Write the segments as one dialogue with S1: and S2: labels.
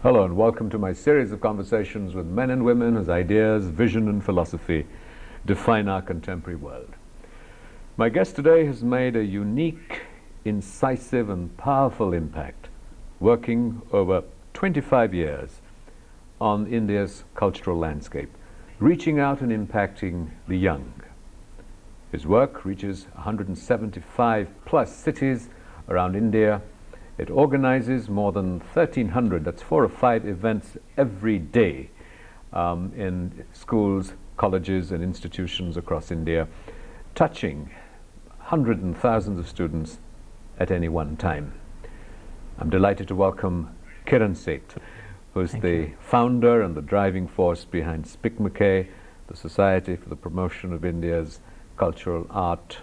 S1: Hello and welcome to my series of conversations with men and women whose ideas, vision and philosophy define our contemporary world. My guest today has made a unique, incisive and powerful impact, working over 25 years on India's cultural landscape, reaching out and impacting the young. His work reaches 175 plus cities around India. It organizes more than 1,300, that's 4 or 5 events every day in schools, colleges and institutions across India, touching hundreds and thousands of students at any one time. I'm delighted to welcome Kiran Seth, who's the founder and the driving force behind SPIC MACAY, the Society for the Promotion of India's Cultural Art,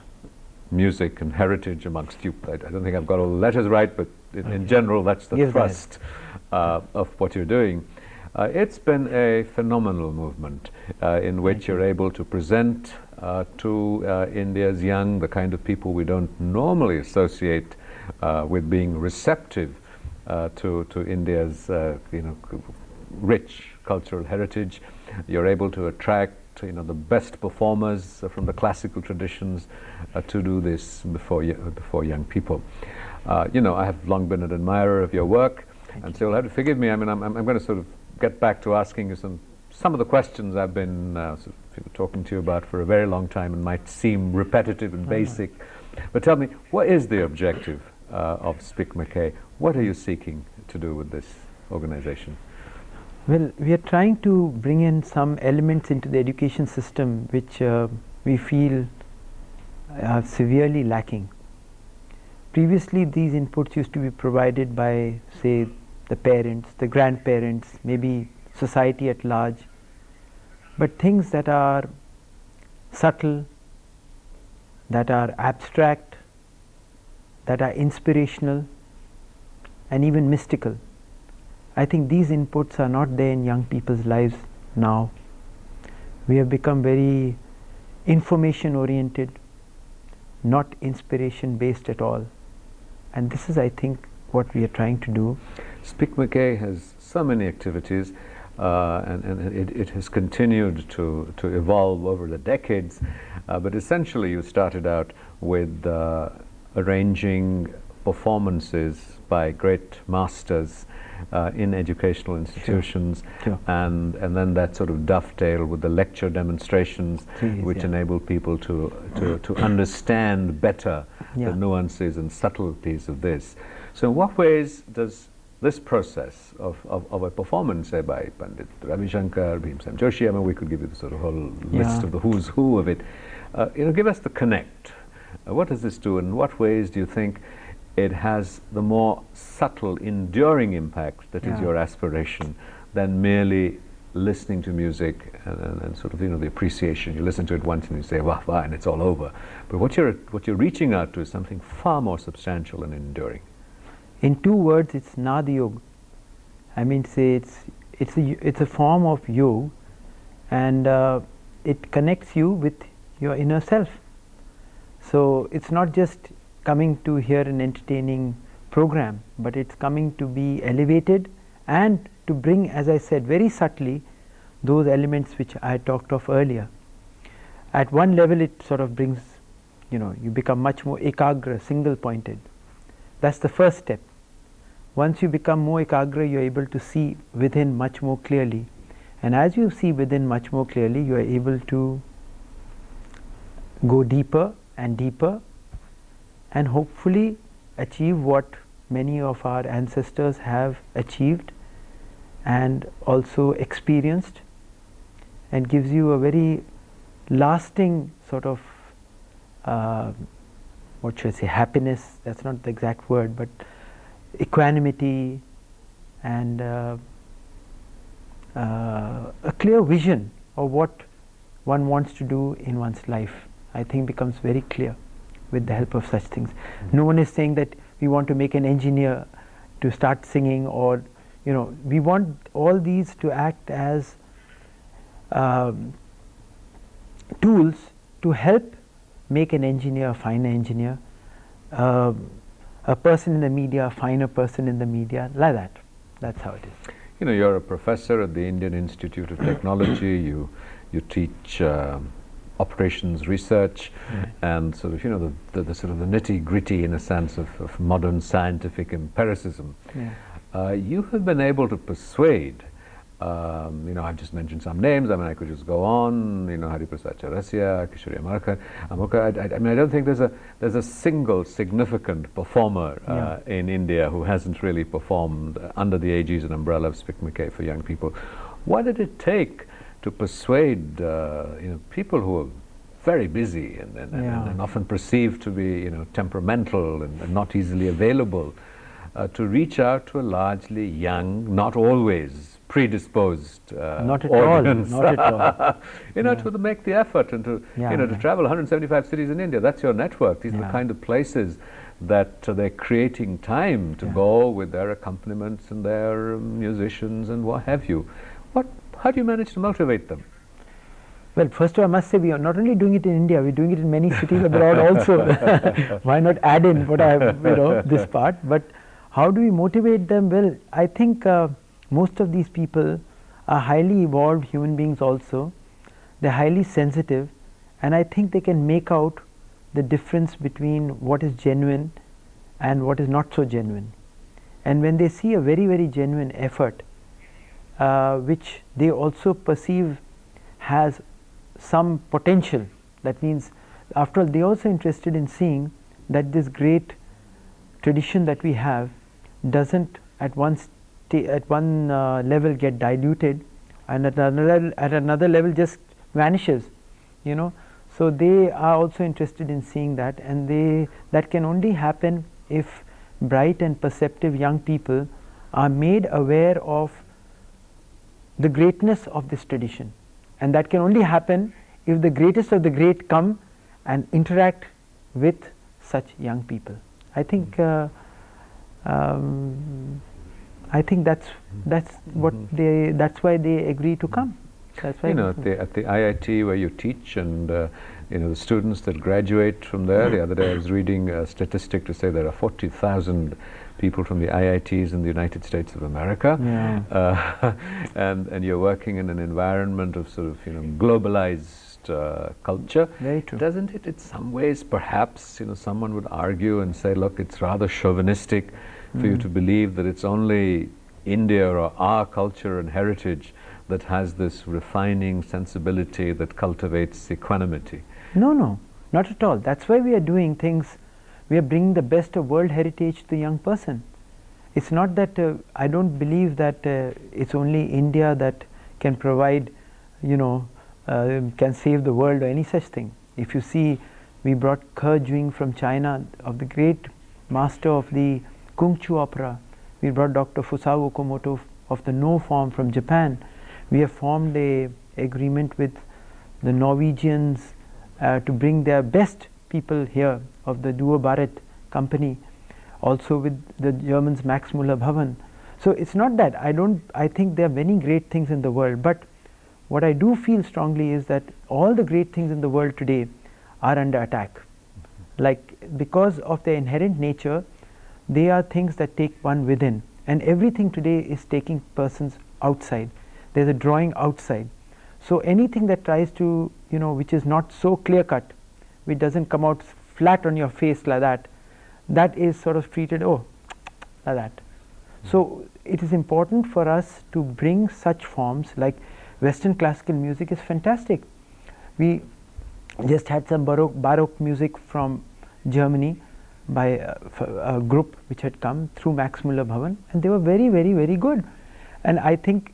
S1: Music and Heritage, amongst you. I don't think I've got all the letters right, but in general that's the thrust of what you're doing. It's been a phenomenal movement in which you're able to present to India's young the kind of people we don't normally associate with being receptive to India's rich cultural heritage. You're able to attract the best performers from the classical traditions to do this before young people. I have long been an admirer of your work, and so you'll have to forgive me. I mean, I'm going to sort of get back to asking you some of the questions I've been talking to you about for a very long time and might seem repetitive and basic. But tell me, what is the objective of SPIC MACAY? What are you seeking to do with this organization?
S2: Well, we are trying to bring in some elements into the education system which we feel are severely lacking. Previously, these inputs used to be provided by, say, the parents, the grandparents, maybe society at large, but things that are subtle, that are abstract, that are inspirational and even mystical. I think these inputs are not there in young people's lives now. We have become very information oriented, not inspiration based at all. And this is, I think, what we are trying to do.
S1: SPIC MACAY has so many activities and it has continued to evolve over the decades, but essentially you started out with arranging performances by great masters in educational institutions, and then that sort of dovetailed with the lecture demonstrations, which enable people to understand better the nuances and subtleties of this. So in what ways does this process of a performance, say by Pandit Ravi Shankar, Bhimsen Joshi, I mean we could give you the sort of whole list of the who's who of it, give us the connect. What does this do, and in what ways do you think it has the more subtle, enduring impact that is your aspiration than merely listening to music and sort of the appreciation? You listen to it once and you say wah wah and it's all over. But what you're reaching out to is something far more substantial and enduring.
S2: In 2 words, it's Nad Yoga. I mean, say it's a form of yoga, and it connects you with your inner self. So it's not just coming to hear an entertaining program, but it's coming to be elevated and to bring, as I said, very subtly those elements which I talked of earlier. At one level it sort of brings, you become much more ekagra, single pointed. That's the first step. Once you become more ekagra, you're able to see within much more clearly, and as you see within much more clearly, you are able to go deeper and deeper and hopefully achieve what many of our ancestors have achieved and also experienced, and gives you a very lasting sort of what should I say, happiness, that's not the exact word, but equanimity and a clear vision of what one wants to do in one's life, I think becomes very clear with the help of such things. No one is saying that we want to make an engineer to start singing, or we want all these to act as tools to help make an engineer a finer engineer, a person in the media a finer person in the media, like that. That's how it is.
S1: you're a professor at the Indian Institute of Technology. You teach operations research, and sort of the sort of the nitty gritty, in a sense, of modern scientific empiricism. You have been able to persuade. I've just mentioned some names. I mean, I could just go on. Hariprasad Chaurasia, Kishori Amarkar. I mean, I don't think there's a single significant performer in India who hasn't really performed under the aegis and umbrella of SPIC MACAY for young people. What did it take to persuade people who are very busy and often perceived to be temperamental and not easily available, to reach out to a largely young, not always predisposed
S2: not at
S1: audience?
S2: all, not at all.
S1: To make the effort and to to travel 175 cities in India. That's your network. These are the kind of places that they're creating time to go with their accompaniments and their musicians and what have you. How do you manage to motivate them?
S2: Well, first of all, I must say we are not only doing it in India, we're doing it in many cities abroad also. Why not add in what this part? But how do we motivate them? Well, I think most of these people are highly evolved human beings also. They're highly sensitive, and I think they can make out the difference between what is genuine and what is not so genuine. And when they see a very, very genuine effort, which they also perceive has some potential, that means, after all, they're also interested in seeing that this great tradition that we have doesn't at one level get diluted, and at another level just vanishes. So they are also interested in seeing that, and that can only happen if bright and perceptive young people are made aware of the greatness of this tradition, and that can only happen if the greatest of the great come and interact with such young people. I think that's why they agree to come. That's why
S1: at the IIT where you teach, and the students that graduate from there. The other day I was reading a statistic to say there are 40,000 people from the IITs in the United States of America, and you're working in an environment of sort of globalized culture.
S2: Very true.
S1: Doesn't it, in some ways, perhaps someone would argue and say, look, it's rather chauvinistic for you to believe that it's only India or our culture and heritage that has this refining sensibility that cultivates equanimity?
S2: No, not at all. That's why we are doing things. We are bringing the best of world heritage to the young person. It's not that I don't believe that it's only India that can provide, can save the world or any such thing. If you see, we brought Ke Jing from China, of the great master of the Kung Fu opera. We brought Dr. Fusao Okamoto of the No form from Japan. We have formed a agreement with the Norwegians to bring their best people here of the Duo Bharat company, also with the Germans Max Muller Bhavan. So it's not that I think there are many great things in the world, but what I do feel strongly is that all the great things in the world today are under attack. Because of their inherent nature, they are things that take one within, and everything today is taking persons outside. There's a drawing outside. So anything that tries to, which is not so clear cut, which doesn't come out flat on your face like that, that is sort of treated, like that. So it is important for us to bring such forms, like Western classical music is fantastic. We just had some Baroque music from Germany by a group which had come through Max Muller Bhavan, and they were very, very, very good. And I think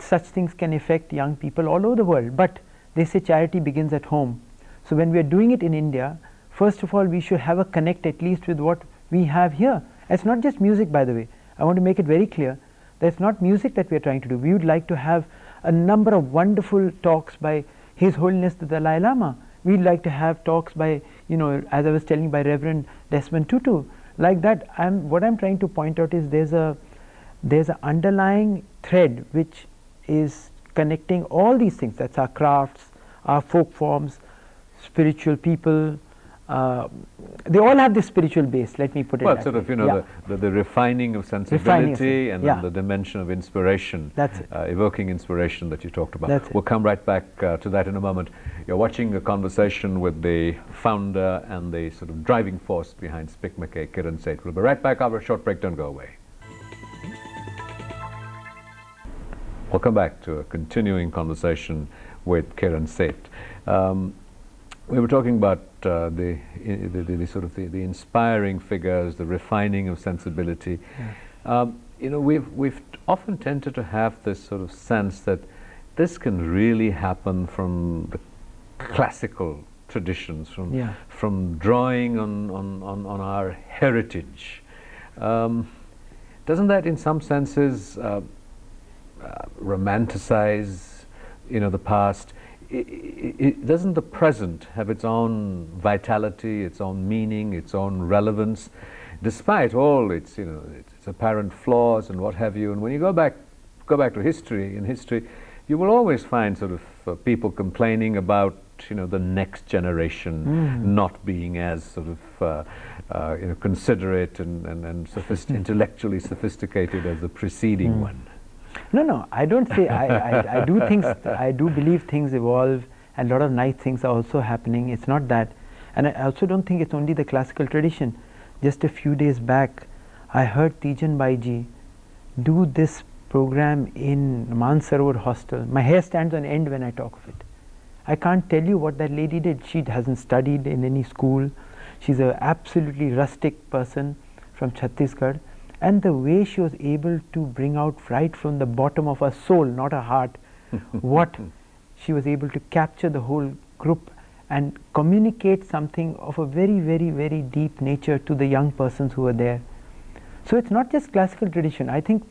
S2: such things can affect young people all over the world. But they say charity begins at home. So when we are doing it in India, first of all, we should have a connect at least with what we have here. It's not just music, by the way. I want to make it very clear that it's not music that we are trying to do. We would like to have a number of wonderful talks by His Holiness the Dalai Lama. We'd like to have talks by, as I was telling, by Reverend Desmond Tutu. Like that, what I'm trying to point out is there's an underlying thread which is connecting all these things. That's our crafts, our folk forms, spiritual people, they all have this spiritual base, let me put it
S1: Well,
S2: that
S1: sort of,
S2: way.
S1: you know, the refining of sensibility and then the dimension of inspiration,
S2: That's it.
S1: evoking inspiration that you talked about.
S2: That's
S1: We'll come right back to that in a moment. You're watching a conversation with the founder and the sort of driving force behind SPIC MACAY, Kiran Seth. We'll be right back after a short break. Don't go away. Welcome back to a continuing conversation with Kiran Seth. We were talking about the sort of the inspiring figures, the refining of sensibility.
S2: Yeah.
S1: You know, we've often tended to have this sort of sense that this can really happen from the classical traditions, from drawing on our heritage. Doesn't that, in some senses, romanticize, you know, the past? Doesn't the present have its own vitality, its own meaning, its own relevance, despite all its, you know, its apparent flaws and what have you? And when you go back to history, in history, you will always find sort of people complaining about, you know, the next generation not being as sort of you know, considerate and intellectually sophisticated as the preceding one.
S2: No, I don't say, I do believe things evolve and a lot of nice things are also happening. It's not that. And I also don't think it's only the classical tradition. Just a few days back, I heard Tijan Baiji do this program in Mansarovar Hostel. My hair stands on end when I talk of it. I can't tell you what that lady did. She hasn't studied in any school. She's an absolutely rustic person from Chhattisgarh. And the way she was able to bring out right from the bottom of her soul, not her heart, what she was able to capture the whole group and communicate something of a very, very, very deep nature to the young persons who were there. So it's not just classical tradition. I think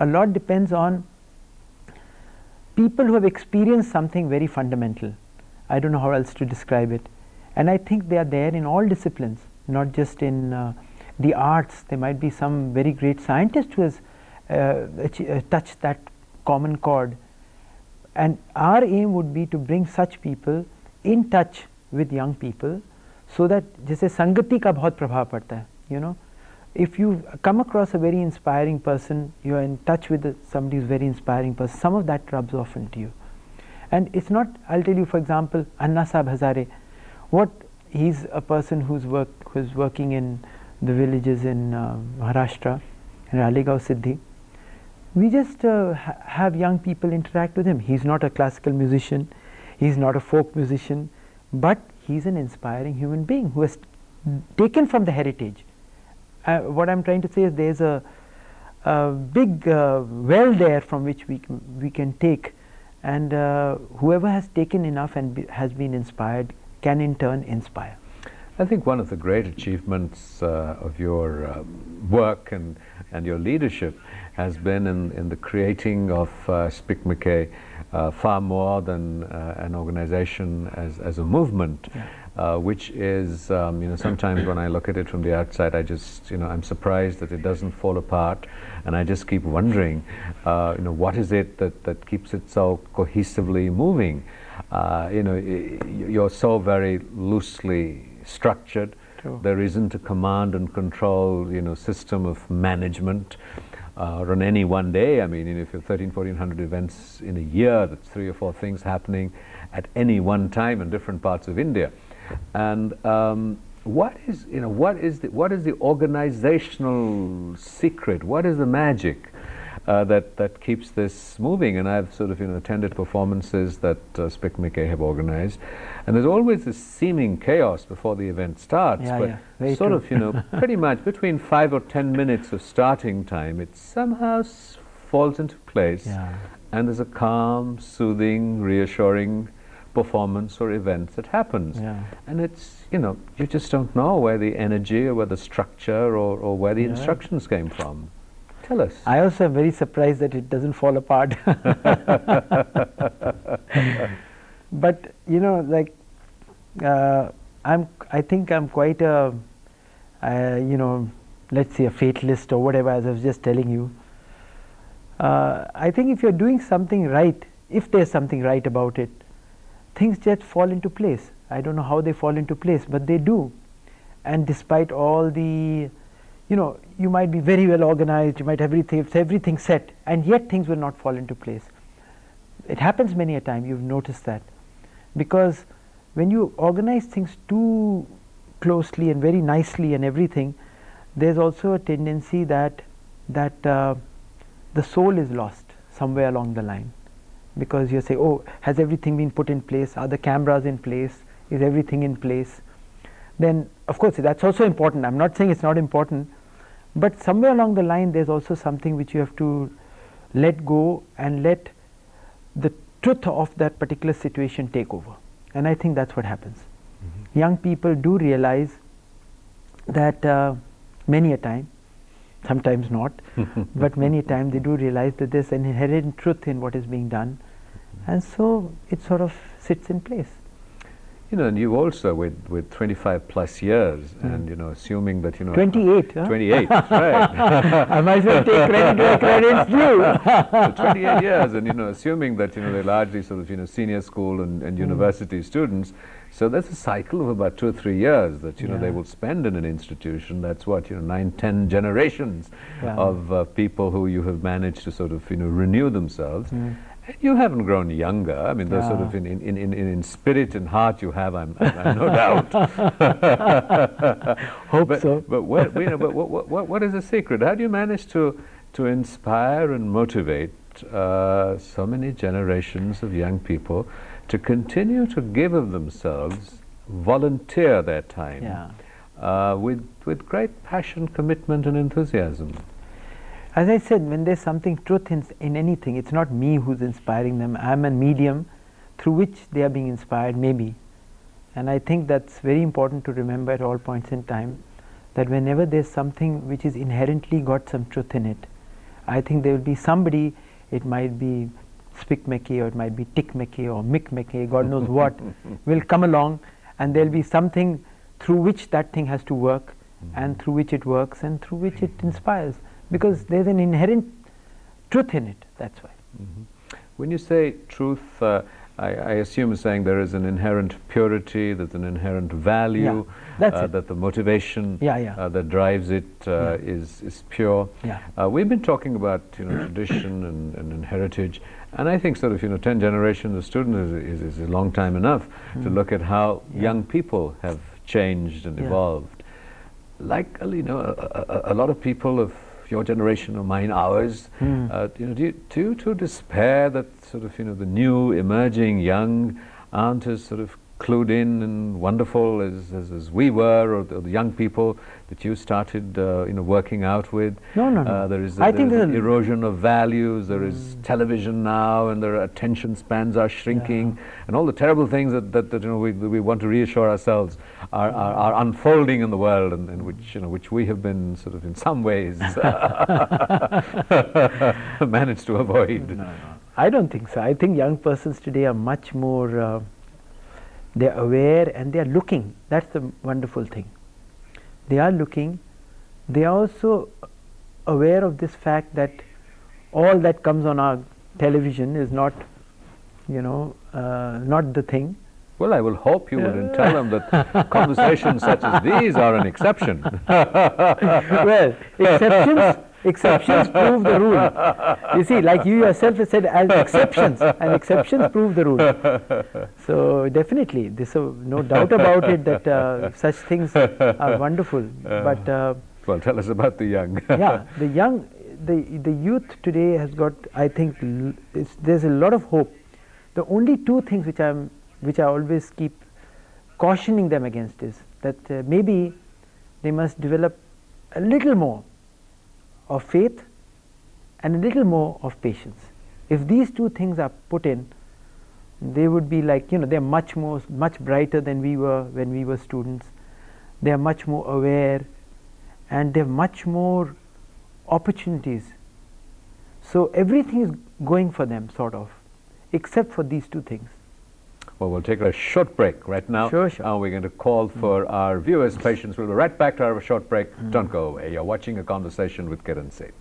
S2: a lot depends on people who have experienced something very fundamental. I don't know how else to describe it. And I think they are there in all disciplines, not just in the arts. There might be some very great scientist who has touched that common chord. And our aim would be to bring such people in touch with young people, so that जैसे संगति का बहुत प्रभाव पड़ता है, you know, if you come across a very inspiring person, you are in touch with somebody who's very inspiring person, some of that rubs off into you. And it's not, I'll tell you, for example, Anna Sahib Hazare, he's a person who's working in the villages in Maharashtra, in Ralegaon Siddhi. We just have young people interact with him. He's not a classical musician, he's not a folk musician, but he's an inspiring human being who has taken from the heritage. What I'm trying to say is there's a big well there from which we can take, and whoever has taken enough and has been inspired can in turn inspire.
S1: I think one of the great achievements of your work and your leadership has been in the creating of SPIC MACAY, far more than an organization as a movement, which is, you know, sometimes when I look at it from the outside, I just, you know, I'm surprised that it doesn't fall apart, and I just keep wondering, you know, what is it that keeps it so cohesively moving? You know, you're so very loosely structured.
S2: True.
S1: There isn't a command and control, you know, system of management on any one day. I mean, you know, if you have 1,400 events in a year, that's 3 or 4 things happening at any one time in different parts of India. And what is the organizational secret? What is the magic that keeps this moving? And I've sort of, you know, attended performances that SPIC MACAY have organized, and there's always this seeming chaos before the event starts, but sort of, you know, pretty much between 5 or 10 minutes of starting time, it somehow falls into place, and there's a calm, soothing, reassuring performance or event that happens. And it's, you know, you just don't know where the energy or where the structure or where the instructions came from. Tell us.
S2: I also am very surprised that it doesn't fall apart. But, you know, like, I think I'm quite a, you know, let's say a fatalist or whatever, as I was just telling you. I think if you're doing something right, if there's something right about it, things just fall into place. I don't know how they fall into place, but they do. and despite all the, you might be very well organized, you might have everything set, and yet things will not fall into place. It happens many a time, you've noticed that, because when you organize things too closely and very nicely and everything, there's also a tendency that the soul is lost somewhere along the line, because you say, oh, has everything been put in place, are the cameras in place, is everything in place? Then of course that's also important, I'm not saying it's not important, but somewhere along the line there's also something which you have to let go and let the truth of that particular situation take over, and I think that's what happens. Young people do realize that many a time, sometimes not, but many a time they do realize that there's an inherent truth in what is being done, and so it sort of sits in place.
S1: And you also, with 25 plus years, and assuming that
S2: 28, huh?
S1: 28, right?
S2: I might as well take credit where credit's due.
S1: So 28 years, and assuming that they're largely sort of senior school and university students, so that's a cycle of about 2 or 3 years that they will spend in an institution. That's what 9, 10 generations of people who you have managed to sort of renew themselves. You haven't grown younger. I mean, there's sort of in spirit and heart you have. I'm no doubt.
S2: Hope so.
S1: But what is the secret? How do you manage to inspire and motivate so many generations of young people to continue to give of themselves, volunteer their time with great passion, commitment, and enthusiasm?
S2: As I said, when there's something truth in anything, it's not me who's inspiring them. I'm a medium through which they are being inspired, maybe. And I think that's very important to remember at all points in time, that whenever there's something which is inherently got some truth in it, I think there will be somebody, it might be SPIC MACAY, or it might be TIC MACAY, or MIC MACAY, God knows what, will come along, and there'll be something through which that thing has to work, and through which it works, and through which it inspires. Because there's an inherent truth in it, that's why.
S1: When you say truth, I assume you're saying there is an inherent purity, there's an inherent value, that the motivation that drives it is pure. We've been talking about tradition and heritage, and I think sort of 10 generations of students is a long time enough to look at how young people have changed and evolved. Like a lot of people of your generation or mine, ours, do you too despair that sort of the new emerging young aren't as sort of clued in and wonderful as we were, or the young people that you started working out with?
S2: No.
S1: There is an erosion of values. There is television now, and their attention spans are shrinking, and all the terrible things that we want to reassure ourselves are unfolding in the world, and which we have been sort of in some ways managed to avoid.
S2: No. I don't think so. I think young persons today are much more they're aware and they're looking. That's the wonderful thing. They are looking. They are also aware of this fact that all that comes on our television is not, not the thing.
S1: Well, I will hope you will tell them that conversations such as these are an exception.
S2: Well, exceptions prove the rule. You see, like you yourself have said, as exceptions, and exceptions prove the rule. So definitely, there's no doubt about it that such things are wonderful. But
S1: well, tell us about the young.
S2: The youth today has got, I think, there's a lot of hope. The only two things which I always keep cautioning them against is that maybe they must develop a little more of faith and a little more of patience. If these two things are put in, they would be like, they're much brighter than we were when we were students. They are much more aware, and they have much more opportunities. So everything is going for them, sort of, except for these two things.
S1: Well, we'll take a short break right now.
S2: Sure.
S1: We're going to call for our viewers' patience. We'll be right back to our short break. Don't go away. You're watching A Conversation with Kiran Seth.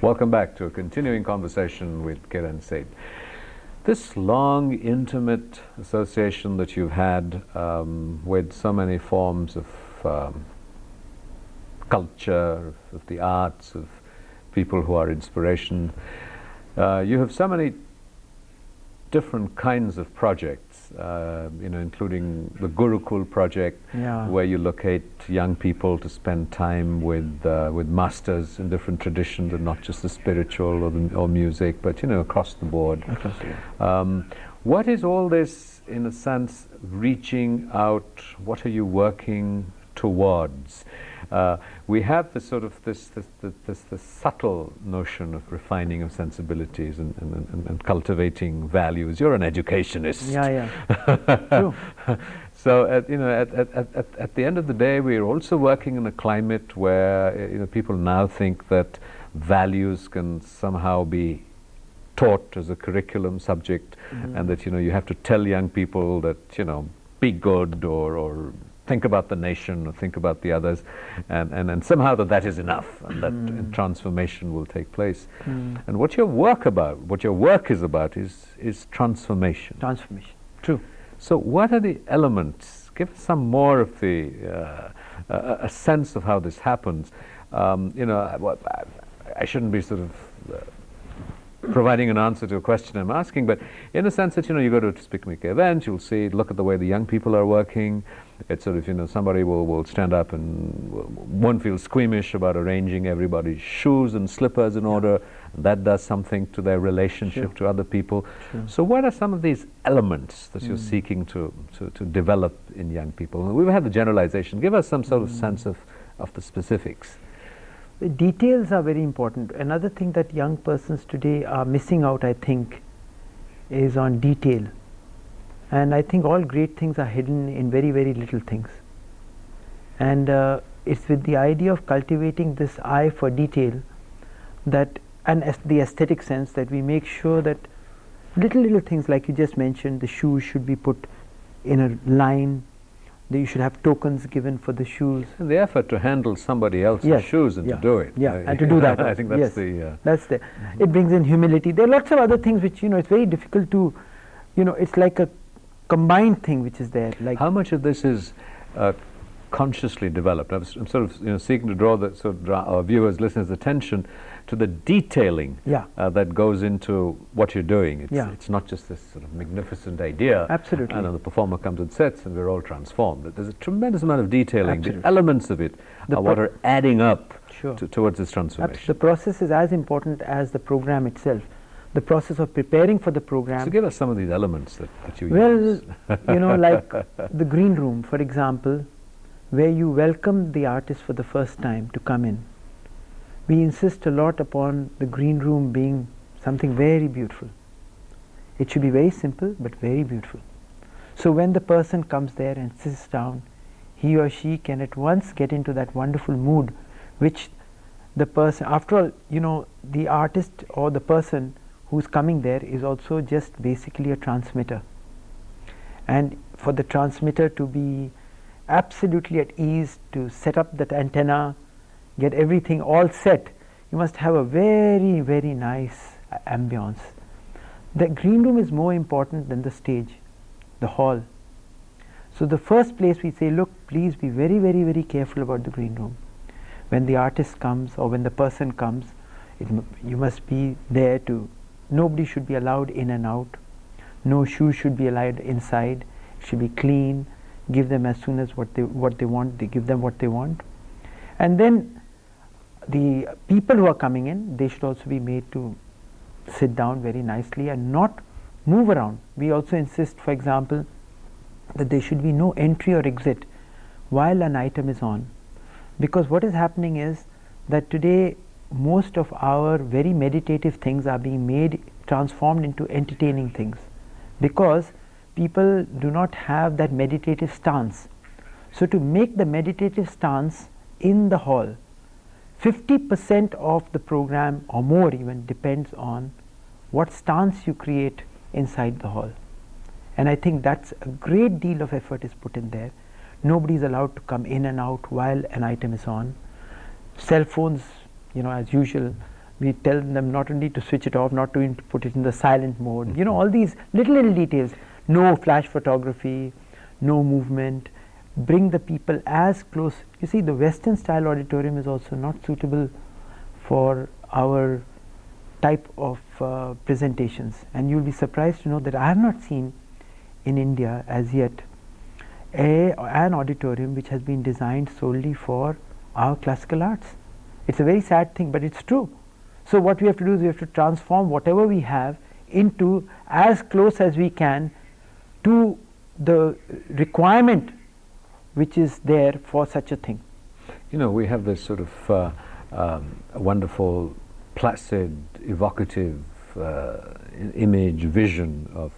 S1: Welcome back to a continuing conversation with Kiran Seth. This long, intimate association that you've had with so many forms of culture, of the arts, of people who are inspiration, you have so many different kinds of projects, including the Gurukul project, where you locate young people to spend time with masters in different traditions, and not just the spiritual or music, but across the board. What is all this, in a sense, reaching out? What are you working towards? We have this sort of this subtle notion of refining of sensibilities and cultivating values. You're an educationist.
S2: True.
S1: So at the end of the day, we are also working in a climate where people now think that values can somehow be taught as a curriculum subject, and that you have to tell young people that be good or think about the nation or think about the others, and somehow that is enough, and that transformation will take place. And what your work is about is transformation.
S2: Transformation. True.
S1: So what are the elements? Give us some more of the a sense of how this happens. I shouldn't be sort of providing an answer to a question I'm asking, but in a sense that you go to a SPIC MACAY event, you'll see, look at the way the young people are working. It's sort of somebody will stand up and won't feel squeamish about arranging everybody's shoes and slippers in order. That does something to their relationship to other people. So what are some of these elements that you're seeking to develop in young people? We've had the generalization. Give us some sort of sense of the specifics.
S2: The details are very important. Another thing that young persons today are missing out, I think, is on detail. And I think all great things are hidden in very, very little things. And it's with the idea of cultivating this eye for detail that, and the aesthetic sense, that we make sure that little things like you just mentioned, the shoes should be put in a line, that you should have tokens given for the shoes.
S1: And the effort to handle somebody else's shoes and to do it.
S2: And to do that.
S1: I think that's the...
S2: That's the... It brings in humility. There are lots of other things which, it's very difficult to, it's like a combined thing which is there. Like
S1: how much of this is consciously developed? I'm sort of seeking to draw our viewers, listeners' attention to the detailing that goes into what you're doing. It's not just this sort of magnificent idea.
S2: Absolutely.
S1: And then the performer comes and sits and we're all transformed. There's a tremendous amount of detailing.
S2: Absolutely.
S1: The elements of it are what are adding up towards this transformation.
S2: The process is as important as the program itself. The process of preparing for the program.
S1: So give us some of these elements that you
S2: use.
S1: Well,
S2: like the green room, for example, where you welcome the artist for the first time to come in. We insist a lot upon the green room being something very beautiful. It should be very simple but very beautiful. So when the person comes there and sits down, he or she can at once get into that wonderful mood which the person, after all, the artist or the person who's coming there is also just basically a transmitter. And for the transmitter to be absolutely at ease, to set up that antenna, get everything all set, you must have a very, very nice ambience. The green room is more important than the stage, the hall. So the first place we say, look, please be very, very, very careful about the green room. When the artist comes or when the person comes, you must be there to, nobody should be allowed in and out. No shoes should be allowed inside. It should be clean. Give them as soon as what they want, they give them what they want. And then the people who are coming in, they should also be made to sit down very nicely and not move around. We also insist, for example, that there should be no entry or exit while an item is on. Because what is happening is that today most of our very meditative things are being transformed into entertaining things, because people do not have that meditative stance. So to make the meditative stance in the hall, 50% of the program or more even depends on what stance you create inside the hall. And I think that's a great deal of effort is put in there. Nobody is allowed to come in and out while an item is on. Cell phones, as usual, We tell them not only to switch it off, not to put it in the silent mode, you know, all these little details. No flash photography, no movement, bring the people as close. You see, the Western style auditorium is also not suitable for our type of presentations, and you'll be surprised to know that I have not seen in India as yet an auditorium which has been designed solely for our classical arts. It's a very sad thing, but it's true. So what we have to do is we have to transform whatever we have into as close as we can to the requirement which is there for such a thing.
S1: You know, we have this sort of wonderful, placid, evocative image, vision of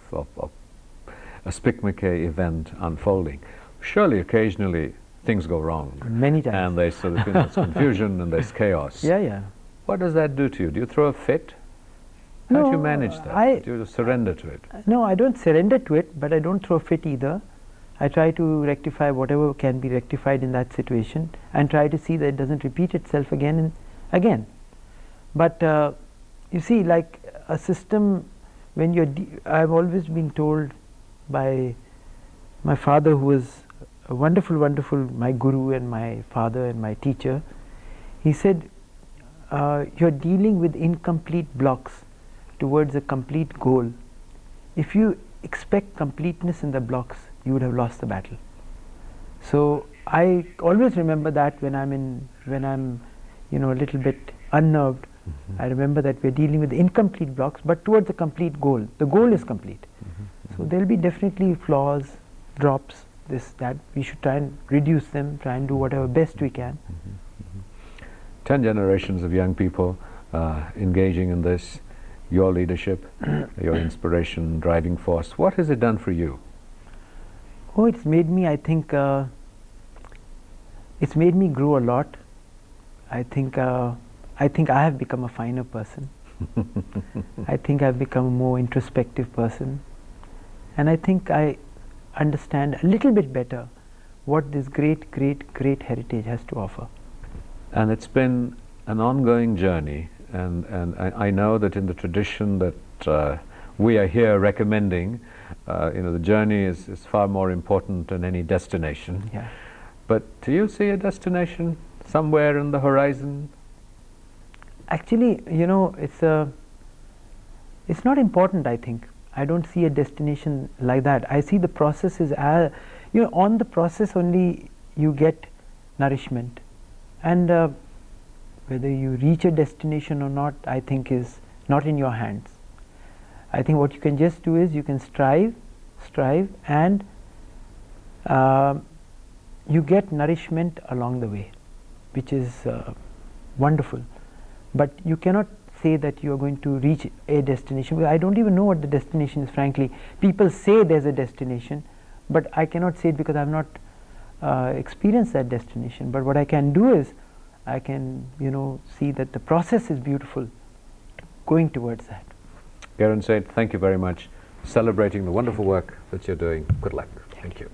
S1: a SPIC MACAY event unfolding. Surely occasionally things go wrong.
S2: Many times.
S1: And there's sort of, you know, there's confusion and there's chaos.
S2: Yeah, yeah.
S1: What does that do to you? Do you throw a fit? How do you manage that? Do you surrender to it?
S2: No, I don't surrender to it, but I don't throw a fit either. I try to rectify whatever can be rectified in that situation and try to see that it doesn't repeat itself again and again. But you see, like a system, when you're I've always been told by my father, who was a wonderful, my guru and my father and my teacher. He said, you're dealing with incomplete blocks towards a complete goal. If you expect completeness in the blocks, you would have lost the battle. So I always remember that when I'm you know, a little bit unnerved. I remember that we're dealing with incomplete blocks, but towards a complete goal. The goal is complete. So there'll be definitely flaws, drops, this, that. We should try and reduce them, try and do whatever best we can.
S1: 10 generations of young people engaging in this, your leadership, your inspiration, driving force. What has it done for you?
S2: Oh, it's made me, I think, it's made me grow a lot. I think I have become a finer person. I think I've become a more introspective person. And I think I understand a little bit better what this great heritage has to offer.
S1: And it's been an ongoing journey, and I know that in the tradition that we are here recommending, you know, the journey is far more important than any destination.
S2: Yeah.
S1: But do you see a destination somewhere in the horizon?
S2: Actually, you know, it's not important, I think. I don't see a destination like that. I see the process is, you know, on the process only you get nourishment. And whether you reach a destination or not, I think is not in your hands. I think what you can just do is you can strive and you get nourishment along the way, which is wonderful. But you cannot say that you are going to reach a destination, because I don't even know what the destination is, frankly. People say there's a destination, but I cannot say it because I have not experienced that destination. But what I can do is I can, you know, see that the process is beautiful going towards that.
S1: Kiran Seth, thank you very much. Celebrating the wonderful work that you're doing. Good luck. Thank you.